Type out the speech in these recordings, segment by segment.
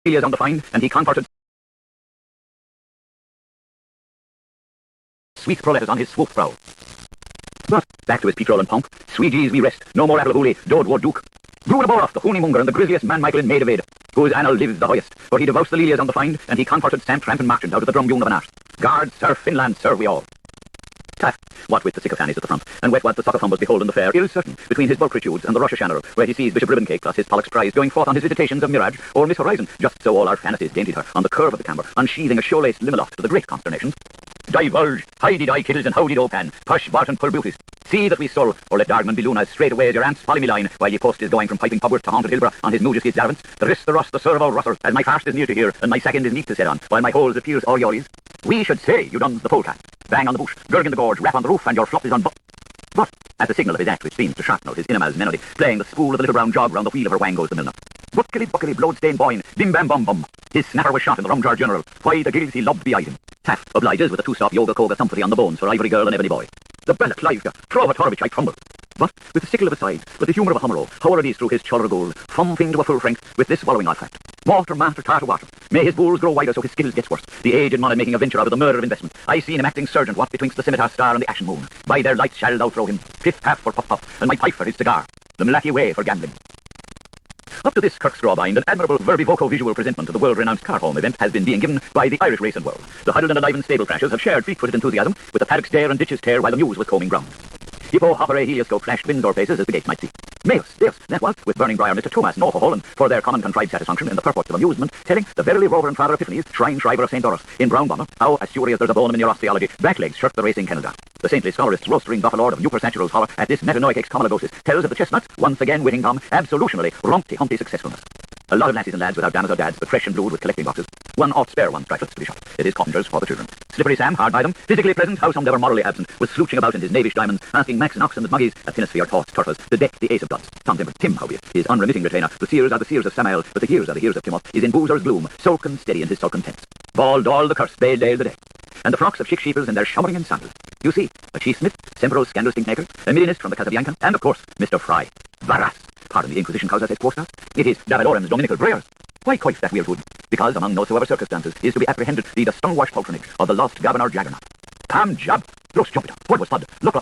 is undefined, and he comforted sweet proletas on his swooped brow. But back to his petrol and pomp. Sweeties we rest, no more apple hooly, dod war duke. Brew the off the hoony monger and the grisliest man Michael in Maid of Aid, whose annal lives the highest, for he devoused the lilias undefined, and he comforted Sam Tramp and Marchant out of the drum of an art. Guard, sir, Finland, serve we all. Taff, what with the sycophanties at the front, and what the soccer behold in the fair, is certain, between his bulkritudes and the Rosh Hashanah, where he sees Bishop Ribboncake plus his Pollock's prize going forth on his visitations of mirage or Miss Horizon, just so all our fantasies daintied her on the curve of the camber, unsheathing a show-laced limaloft to the great consternation. Divulge, hidey-die kittles and howdy-do pan, push, bart and pull beauties. See that we stole, or let Dargman be lunas straight away as your aunt's polymeline, while ye post is going from piping pubworth to haunted Hilborough on his Moojiskis Darvants, the wrist, the rust, the serve all rustle, as my fast is near to hear, and my second is neat to sit on, while my holes appears all yours. We should say you done the polecat. Bang on the bush, gurg in the gorge, rap on the roof, and your flop is on But, at the signal of his act which seems to sharpen out his innermost melody, playing the spool of the little brown jog round the wheel of her wang goes the milliner. Buckily, blood-stained boyne, bim-bam-bum-bum. His snapper was shot in the rum jar general. Why the gills he loved behind him. Taff obliges with a two-stop yoga-koga thumpity on the bones for ivory girl and ebony boy. The bella Clive, Trova Torovich I crumble. But, with the sickle of a side, with the humour of a hummerole, however these through his choler gold, thumping to a full frank, with this swallowing odd fact. Water, master, tartar water. May his bowls grow wider so his skittles gets worse. The aged man making a venture out of the murder of investment. I seen him acting surgeon what betwixt the scimitar star and the ashen moon. By their lights shall thou throw him, piff-paff for puff-puff, and my pipe for his cigar. The Malachi way for gambling. Up to this Kirkstrawbind, an admirable verbivoco-visual presentment of the world-renowned car home event has been being given by the Irish race and world. The huddled and enlivened stable crashers have shared fleet-footed enthusiasm with the paddock stare and ditches tear while the news was combing ground. Hippo, hopper, helioscope flashed Windsor places as the gates might see. Deus, that was, with Burning Briar, Mr. Thomas North of Holland, for their common contrived satisfaction in the purports of amusement, telling the verily Reverend Father Epiphanies, Shrine Shriver of St. Doris, in brown bonnet, how, as surely as there's a bone in your osteology, back legs shirk the racing kennel. The saintly scholarist's roastering buffalo lord of Newport Naturals holler at this metanoic excommunigosis tells of the chestnuts, once again winning Tom, absolutionally rumpty-humpty successfulness. A lot of lassies and lads without damas or dads, but fresh and blued with collecting boxes. One ought spare one trifle to be shot. It is cottongers for the children. Slippery Sam, hard by them, physically present, howsomever morally absent, was slouching about in his knavish diamonds, asking Max and Oxen and Muggies, at Pinnasphere, Torts, Turtles, the deck, the ace of dots. Tom Timber, Tim, howbeit, his unremitting retainer, the seers are the seers of Samael, but the hears are the hears of Timoth, is in boozer's gloom, sulken steady in his sulken tents. Bald all the curse, bale dale the deck. And the frocks of chick sheepers in their showering and sandals. You see, a chief smith, Sempero's scandal stinkmaker, a millionist from the Casabianca, and of course, Mr. Fry. Varas. Pardon the Inquisition calls us ex-posters. It is Davidorum's dominical brayers. Why quite that weird wood? Because among whatsoever circumstances is to be apprehended the stung-washed patronage of the lost Governor Jaggernaut. Pam jab! Gross jump it! What was thud? Look.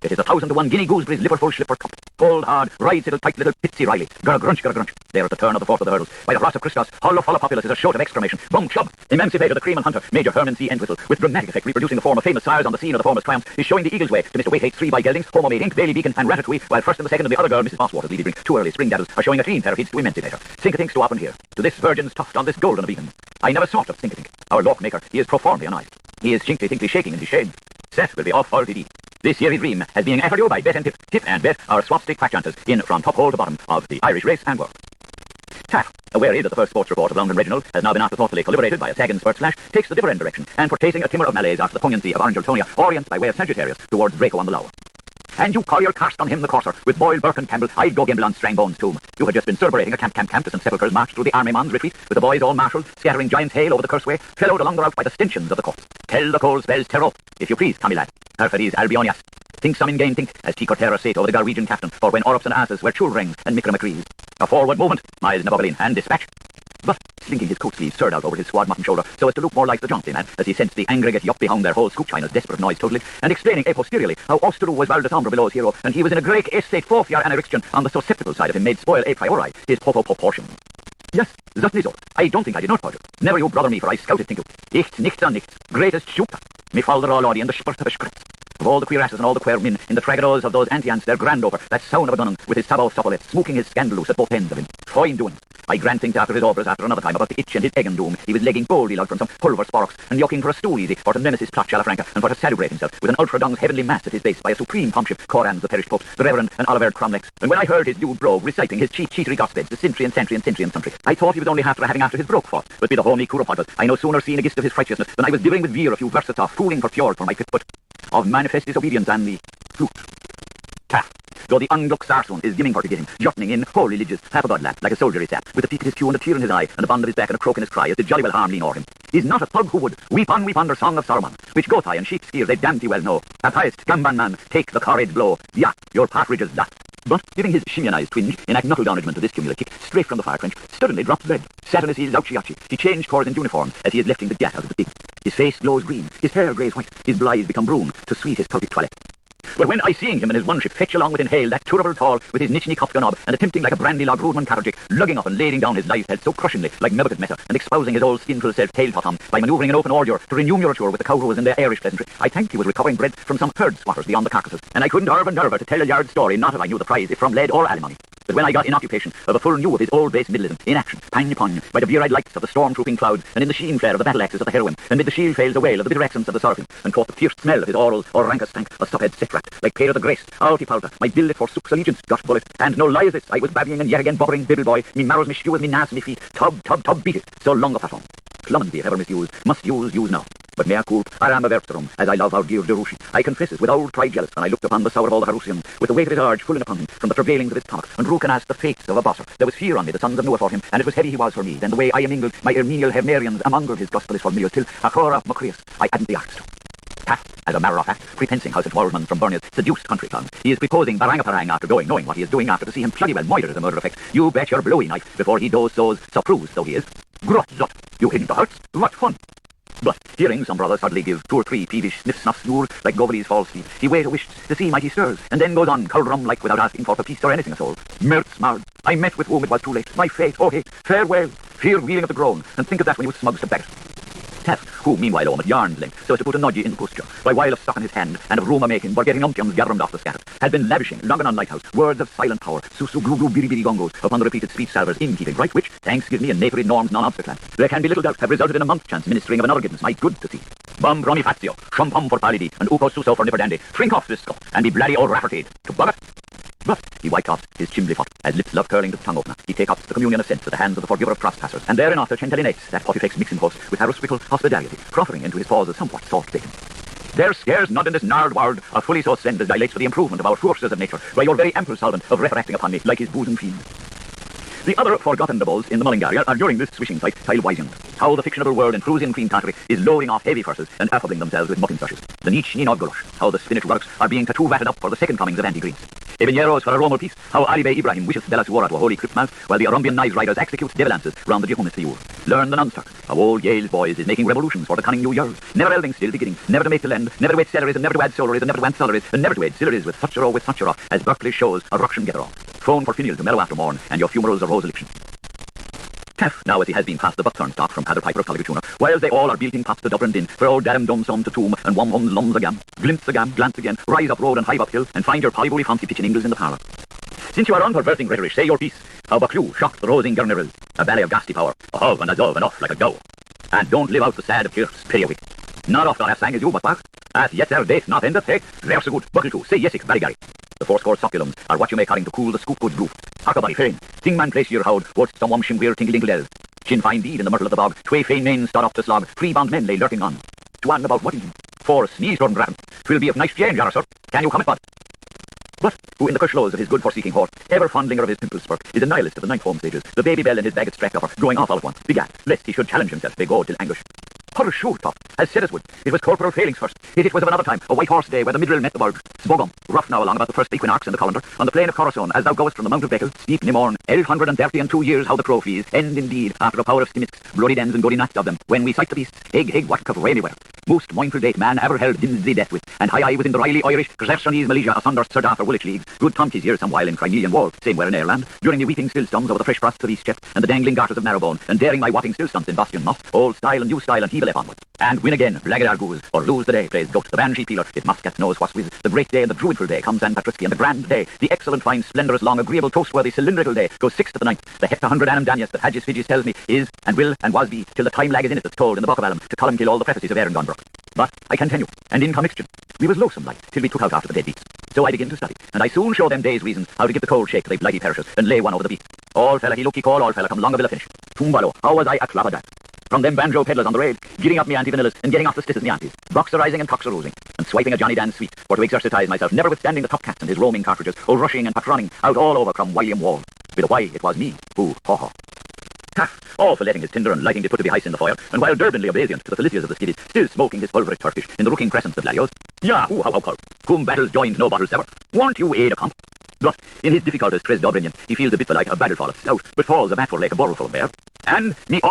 It is 1,000-to-1 guinea gooseberry's liverful slipper cup. Cold hard, ride little tight little pitsy Riley. Grunch. There at the turn of the fourth of the hurdles. By the Ross of Christos, hollow populace is a shout of exclamation. Bum chub! Emancipator the Cream and Hunter, Major Herman C. Entwistle, with dramatic effect reproducing the form of famous sires on the scene of the former's triumph, is showing the Eagle's way to Mr. Waithate's 3 by Geldings, Homo Made Inc., Bailey Beacon, and Ratatouille, while first and the second and the other girl, Mrs. Boswater's Lady Drink, 2 early spring daddles, are showing a clean pair of heats to Emancipator. Think-a-thinks to open here. To this virgin's tuft on this golden of Eden. I never sought of think-a-think. Our Lawmaker, he is profoundly honest. He is chinkly-thinkly shaking in his shade. Seth will be off all to This year his dream has been offered you by Bet and Tip. Tip and Bet are swapstick quackchanters in from top hole to bottom of the Irish race and world. Taff, aware that the first sports report of London Reginald has now been afterthoughtfully deliberated by a tag and spurt slash, takes the different direction, and for tasting a timber of Malays after the poignancy of Orange Altonia, orients by way of Sagittarius towards Draco on the Lower. And you call your cast on him the courser, with Boyle, Burke and Campbell, I'd go gamble on Strangbones' tomb. You had just been celebrating a camp to St. Sepulchre's march through the army man's retreat, with the boys all marshalled, scattering giant's hail over the curseway, fellowed along the route by the stenchions of the corpse. Tell the cold spells terror, if you please, Tommy lad. Herferes Albionias. Think some in game think, as T. Cortera sate over the Galwegian captain, for when Orrups and asses were chulrings and Micra McCrees. A forward movement, Miles Nabogalin, and dispatch. But, slinking his coat sleeve stirred out over his swad mutton shoulder so as to look more like the Johnson man, as he sensed the aggregate yup behind their whole scoop china's desperate noise totally, and explaining a posteriorly how Osteru was well disarmed below his hero, and he was in a great estate 4th year anariction on the susceptible side of him made spoil a priori his proportion. Yes, certainly so. I don't think I did not, Porter. Never you brother me, for I scouted think you. Nichts an nichts. Greatest shooter. Me fall the all Audi and the spurt of a scratch. Of all the queer asses and all the queer men in the tragados of those anti-ants, their grand over, that sound of a gunnon with his taboo sopolet, smoking his scandal loose at both ends of him. Fine doing. I grant think after his orders after another time about the itch and his egg and doom, he was legging boldly out from some pulver sporks and yoking for a stool easy for to nemesis plot Shalafranca and for to salubrate himself with an ultra-dong's heavenly mass at his base by a supreme pomship, Corans the perished pope, the Reverend and Oliver Cromlex. And when I heard his lewd brogue reciting his cheatery gospels, the century and century and century and century, I thought he was only having after his broke fought, but be the homely Kuropotas, I no sooner seen a gist of his righteousness than I was divering with veer a few verses off, fooling for fjord for my fifth foot of manifest disobedience and the flute. Taff. Though the ungluk sarson is giving for to get him, jutting in, whole religious, half a god lap, like a soldier he sat, with a peak of his cue and a tear in his eye, and a bond of his back and a croak in his cry, as did jolly well harm lean o'er him. He's not a thug who would weep on, their song of Saruman, which Gothai and sheep skiers they damned well know. At highest, Gamban man, take the corrage blow, yeah, your partridge is that. But, giving his shimionized twinge in acknowledged acknowledgement of this cumulative kick, straight from the fire trench, suddenly dropped dead, sat on his heels ouchie-ouchie. He changed colours in uniform as he is lifting the gat out of the bin. His face glows green, his hair greys white, his blithe become brune, to sweet his pulpy toilette. But when I seeing him in his one ship fetch along with inhale that terrible tall with his nichny copka knob and attempting like a brandy log roadman carriage, lugging up and laying down his life head so crushingly like Nebuchadnezzar and espousing his old skinful self tail tot by manoeuvring an open ordure to renew murature with the cow-rows in their Irish pleasantry, I think he was recovering bread from some herd squatters beyond the carcasses, and I couldn't nerve to tell a yard story, not if I knew the prize, if from lead or alimony. But when I got in occupation of a full new of his old base middleism, in action, pang upon by the beer-eyed lights of the storm-trooping clouds, and in the sheen flare of the battle-axes of the heroine, and mid the shield fails the wail of the bitter accents of the sorrowing, and caught the fierce smell of his oral or rankest stank, a stophead set-rat, like Peter the Grace, Alti-Palta, my billet for Sook's allegiance, got bullet, and no lie is this, I was babbling and yet again bobbering, bibble boy, me marrows, me stews, me nas, me feet, tub, beat it, so long a platform. Clumsy if ever misused, must use now. But mea culp, aram averterum, as I love our dear Derushi. I confess it, with old pride jealous, and I looked upon the sour of all the Harusians, with the weight of his urge fulling upon him, from the travailings of his stomach, and Rukan asked the fates of a bosser. There was fear on me, the sons of Noah for him, and it was heavy he was for me. Then the way I mingled my Ermenial Hevnerians amongled his gospel is familiar, till Achora Macreus, I hadn't the arts to. As a matter of fact, prepensing how such Waldman from Burnier's seduced country clown. He is proposing barangaparang after going, knowing what he is doing after to see him bloody well moidered as a murder effect. You bet your blowy knife before he does so's surprised though he is. Grot zot, you hidden the hearts, what fun! But, hearing some brothers suddenly give 2 or 3 peevish sniff-snuff snore like Goverly's false feet, he wait a wish to see mighty stirs, and then goes on, curl-rum-like without asking for peace or anything at all. Mertz mard, I met with whom it was too late. My fate, oh hate, farewell, fear wheeling of the groan, and think of that when you smugs to bear it. Taff, who meanwhile home at yarn's length, so as to put a nudgy in the posture, by while of stock in his hand, and of rumour making, but getting umptiums gathered off the scatter, had been lavishing, long and on lighthouse, words of silent power, susu glu glu biri biri gongos, upon the repeated speech salvers in keeping right, which, thanks give me and napery norms non-obstacle, there can be little doubt have resulted in a month chance ministering of another goodness, my good to see. Bum brony fazio, shumpum for palidi, and upo suso for nipper dandy, shrink off this skull, and be bloody old raffertade, to bugger. But he wiped off his chimbley foot, as lips love curling to the tongue opener. He take up the communion of sense at the hands of the forgiver of trespassers, and therein after centelinates that Pontifex mixing host with haruspical hospitality, proffering into his pauses somewhat salt bacon. There scarce not in this gnarled world are fully so send as dilates for the improvement of our forces of nature, by your very ample solvent of referacting upon me like his bosom fiend. The other forgotten doubles in the Mullingar are during this swishing fight tile-wising. How the fictionable world in Prussian cream tartary is loading off heavy verses and affabling themselves with muffin brushes. The niche Ninog Golosh. How the spinach works are being tattoo-vatted up for the second comings of anti-greens. Ebenyeros for a Romal peace. How Ali Bey Ibrahim wishes Bella Suora to a holy crypt mouth, while the Arumbian knives riders execute devilances round the Jehumis Theur. Learn the nonstuck. How old Yale's boys is making revolutions for the cunning new years. Never elding, still beginning. Never to make to lend. Never to wait celeries, and never to add solaries, and never to add salaries, and never to aid silleries with such a row with such a row, as Berkeley shows a ruction gather off. Phone for finial to mellow after morn, and your funerals a rose election. Taff, now as he has been past the buckthorn stock from Padder Piper of Collegetuna, while they all are building past the Dublin din, for old Darum Dumsum to tomb, and Wom-Hums lums again, glimpse again, glance again, rise up road and hive up hill, and find your polybully fancy pitching Ingles in the parlour. Since you are on for versing rhetoric, say your piece. How Bucklew shocked the rosing Gurnerill, a ballet of ghastly power, a hove and a dove and off like a doe. And don't live out the sad of Kirk's periwick. Not oft I have sang as you, but back. As yet their date not ended, say, they're so good, Bucklew, say yesik, very gary. The 4 succulums are what you make according to cool the scoop good roof. Huckabody fain, thing man place your houd, what's some wom shimweir tinkle dinkle el. Shin fine deed in the myrtle of the bog, 2 fain men start off the slog, 3 bond men lay lurking on. 1 about what 4 sneeze from bracken. 'Twill be of nice change, sir. Can you come it, bud? But who in the cushlows of his good forseeking horse, ever fondlinger of his pimple spurt, is a nihilist of the 9th home stages, the baby bell in his bagged strapped upper, going off all at once, begat, lest he should challenge himself, they go till anguish. Horror sure, Top, as said as would, it was corporal failings first, yet it was of another time, a white horse day where the midrill met the burg, Smogum, rough now along about the first equinox in the colander, on the plain of Coruscant, as thou goest from the Mount of Beckel, steep Nimorn, 1132 years how the crow flees, end indeed, after the power of Stimmics, bloody dens and goody nuts of them, when we sight the beasts, hig, what cover anywhere. Most mournful date man ever held Dinsey death with, and high within the Riley Irish, Xerxes Malaysia asunder Sir Darther Woolwich League, good Tomty's years some while in Crimelian Wall, same where in Ireland, during the weeping still stunts over the fresh frosts of East Chep, and the dangling garters of Marrowbone, and daring my watting still stunts in Bastion Moss, old style and new style and heave onward. And win again, blagged argues, or lose the day, plays Goat, the banshee peeler, it must get knows what's with, the great day and the druidful day comes St. Patrick's and the grand day, the excellent fine splendorous long agreeable toastworthy cylindrical day, goes 6th to the 9th, the hecta 100 annum Danius that Hadges Fidges tells me is, and will, and was be, till the time lag is in it that's told in the book of Alum, to column kill all the prefaces of Aaron Gunbrook. But I continue, and in commixtion, we was loathsome like, till we took out after the dead beats. So I begin to study, and I soon show them days reasons how to give the cold shake to they blighty perishers, and lay one over the beast. All fella he look he call, all fella come long a villa finish. Tumbalo, how was I a clobber that? From them banjo peddlers on the raid, giving up me anti-vanillas and getting off the stitches me aunties, boxerising and coxeroosing, and swiping a Johnny Dan sweet, for to exercise myself, never withstanding the top cats and his roaming cartridges, or rushing and patroning out all over from William Wall. With a why, it was me, who, ha. All for letting his tinder and lighting to put to be ice in the fire, and while Durbanly obeisant to the Felicias of the skiddies, still smoking his pulvered turkish in the rooking crescents of Lalios. Yahoo, how, cum battles joined, no bottles ever. Won't you aid a comp? But in his difficulties, Cres Dobrinian, he feels a bit like a battle fall of stout, but falls a bat for like a borrowful of bear. and me all